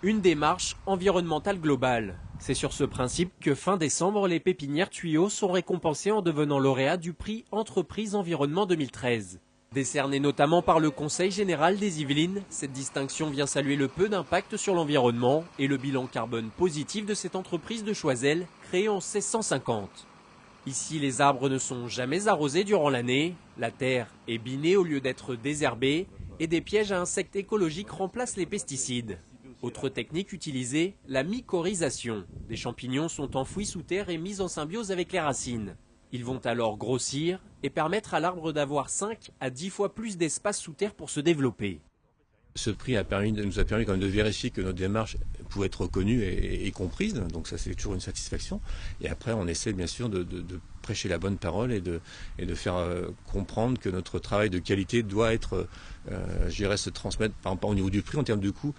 Une démarche environnementale globale. C'est sur ce principe que fin décembre, les pépinières Tuyaux sont récompensées en devenant lauréats du prix Entreprise Environnement 2013. Décernée notamment par le Conseil général des Yvelines, cette distinction vient saluer le peu d'impact sur l'environnement et le bilan carbone positif de cette entreprise de Choiseul, créée en 1650. Ici, les arbres ne sont jamais arrosés durant l'année, la terre est binée au lieu d'être désherbée et des pièges à insectes écologiques remplacent les pesticides. Autre technique utilisée, la mycorhisation. Des champignons sont enfouis sous terre et mis en symbiose avec les racines. Ils vont alors grossir et permettre à l'arbre d'avoir 5 à 10 fois plus d'espace sous terre pour se développer. Ce prix nous a permis quand même de vérifier que notre démarche pouvait être reconnue et comprise, donc ça c'est toujours une satisfaction. Et après on essaie bien sûr de prêcher la bonne parole et de faire comprendre que notre travail de qualité doit être, je dirais, se transmettre, par exemple au niveau du prix en termes de coût.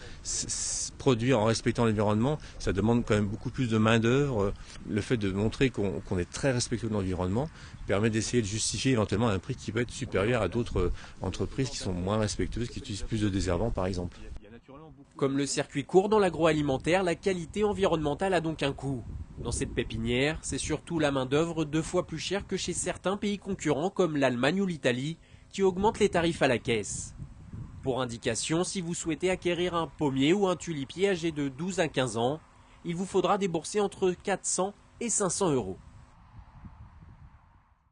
Produire en respectant l'environnement, ça demande quand même beaucoup plus de main d'œuvre. Le fait de montrer qu'on est très respectueux de l'environnement permet d'essayer de justifier éventuellement un prix qui peut être supérieur à d'autres entreprises qui sont moins respectueuses, qui utilisent plus de désherbants par exemple. Comme le circuit court dans l'agroalimentaire, la qualité environnementale a donc un coût. Dans cette pépinière, c'est surtout la main-d'œuvre 2 fois plus chère que chez certains pays concurrents comme l'Allemagne ou l'Italie qui augmentent les tarifs à la caisse. Pour indication, si vous souhaitez acquérir un pommier ou un tulipier âgé de 12 à 15 ans, il vous faudra débourser entre 400 et 500 euros.